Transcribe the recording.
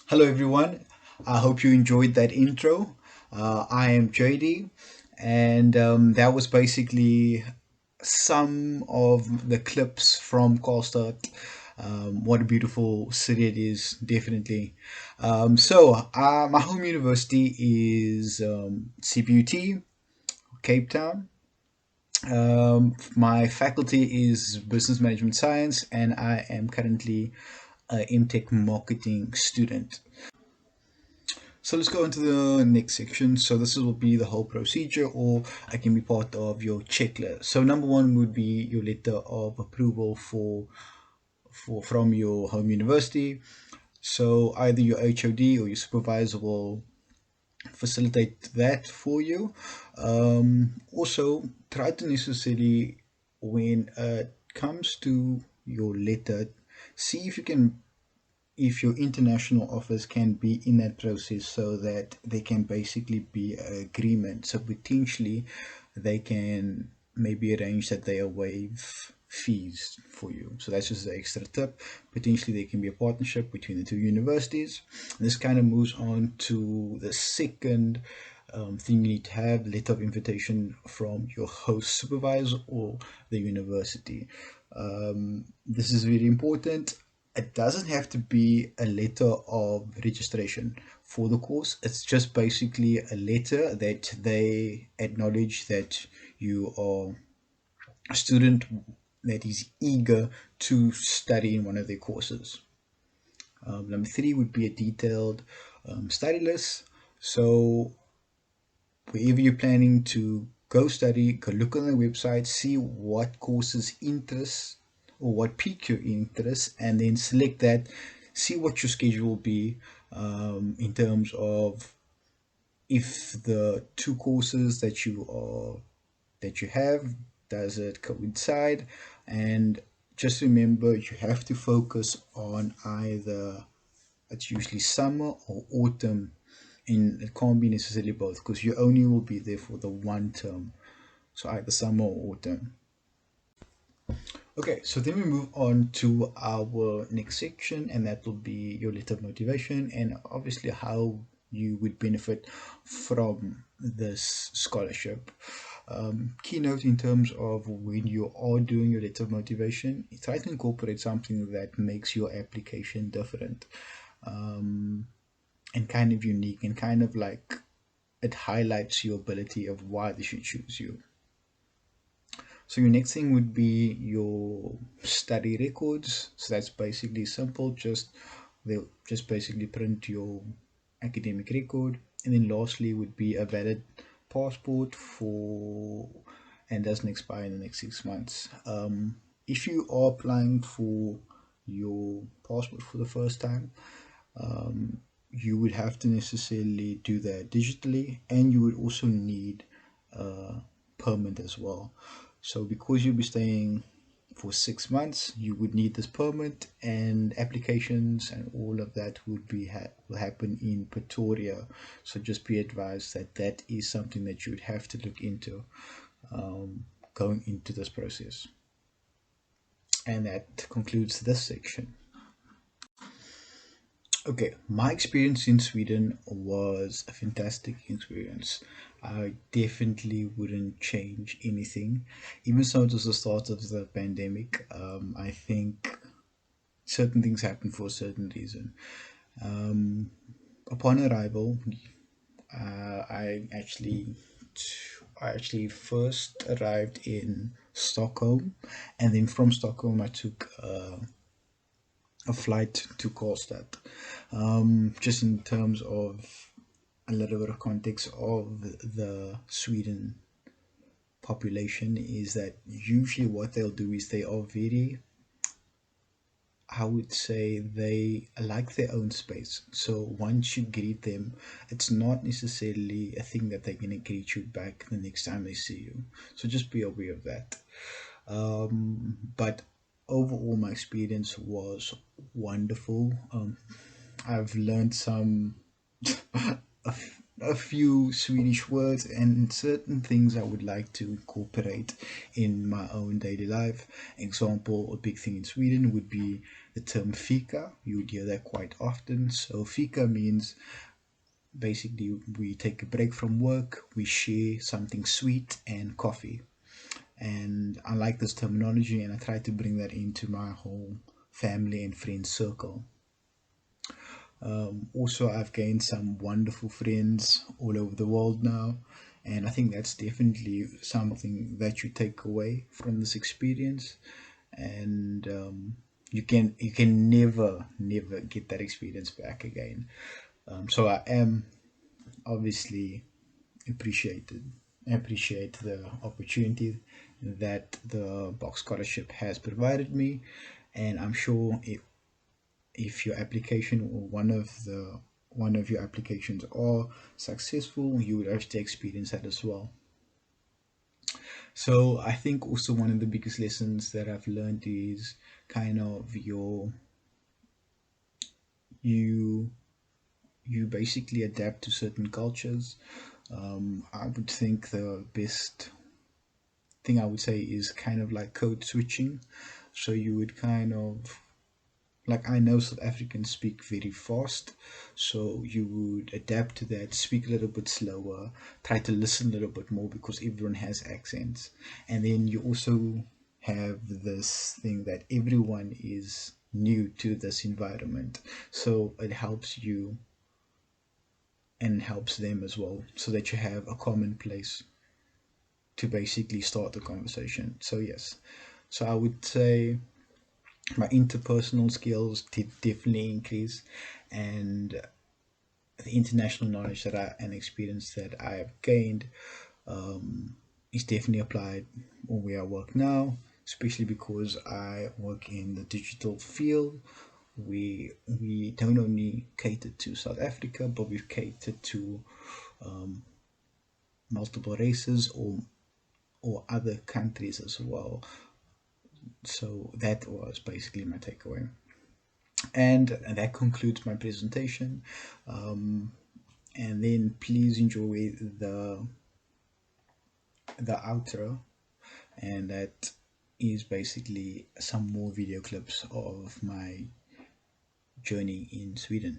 Hello, everyone. I hope you enjoyed that intro. I am Jaydi, and that was basically some of the clips from Karlstad. What a beautiful city it is, definitely. My home university is CPUT, Cape Town. My faculty is Business Management Science, and I am currently a MTECH marketing student. So let's go into the next section. So this will be the whole procedure, or it can be part of your checklist. So number one would be your letter of approval for from your home university. So either your HOD or your supervisor will facilitate that for you. Also, try to necessarily, when it comes to your letter, see if your international offers can be in that process so that they can basically be an agreement. So potentially they can maybe arrange that they waive fees for you. So that's just the extra tip. Potentially there can be a partnership between the two universities. This kind of moves on to the second thing you need to have: letter of invitation from your host supervisor or the university. This is very important. It doesn't have to be a letter of registration for the course. It's just basically a letter that they acknowledge that you are a student that is eager to study in one of their courses. Number three would be a detailed study list. So wherever you're planning to go study, go look on the website, see what courses interest or what pique your interest, and then select that. See what your schedule will be in terms of if the two courses that you have, does it coincide. And just remember, you have to focus on either, it's usually summer or autumn, and it can't be necessarily both because you only will be there for the one term, so either summer or autumn. Okay, so then we move on to our next section, and that will be your letter of motivation and obviously how you would benefit from this scholarship. Keynote in terms of when you are doing your letter of motivation, try to incorporate something that makes your application different, and kind of unique, and kind of like it highlights your ability of why they should choose you. So your next thing would be your study records. So that's basically simple. They'll just basically print your academic record, and then lastly would be a valid passport for and doesn't expire in the next 6 months. If you are applying for your passport for the first time, you would have to necessarily do that digitally, and you would also need a permit as well. So because you'll be staying for 6 months, you would need this permit, and applications and all of that would be will happen in Pretoria. So just be advised that that is something that you would have to look into going into this process. And that concludes this section. Okay, my experience in Sweden was a fantastic experience. I definitely wouldn't change anything. Even though it was the start of the pandemic, I think certain things happen for a certain reason. Um, Upon arrival, uh, I actually I actually first arrived in Stockholm, and then from Stockholm I took a flight to Karlstad. Just in terms of a little bit of context of the Sweden population, is that usually what they'll do is they are very, I would say, they like their own space. So once you greet them, it's not necessarily a thing that they're going to greet you back the next time they see you. So just be aware of that. But overall, my experience was wonderful. I've learned some a few Swedish words and certain things I would like to incorporate in my own daily life. Example, a big thing in Sweden would be the term fika. You would hear that quite often. So fika means basically we take a break from work, we share something sweet and coffee. And I like this terminology, and I try to bring that into my whole family and friend circle. Also, I've gained some wonderful friends all over the world now, and I think that's definitely something that you take away from this experience. And you can never get that experience back again. So I am obviously appreciated appreciate the opportunity that the BOC Scholarship has provided me, and I'm sure if your application or one of your applications are successful, you would actually experience that as well. So I think also one of the biggest lessons that I've learned is kind of you you basically adapt to certain cultures. I would think the best thing I would say is kind of like code switching. So you would kind of, like, I know South Africans speak very fast, so you would adapt to that, speak a little bit slower, try to listen a little bit more because everyone has accents. And then you also have this thing that everyone is new to this environment, so it helps you and helps them as well, so that you have a common place to basically start the conversation. So yes, so I would say my interpersonal skills did definitely increase, and the international knowledge that I and experience that I have gained is definitely applied where I work now, especially because I work in the digital field. We don't only cater to South Africa, but we've catered to multiple races or other countries as well. So that was basically my takeaway. And that concludes my presentation. And then please enjoy the outro, and that is basically some more video clips of my journey in Sweden.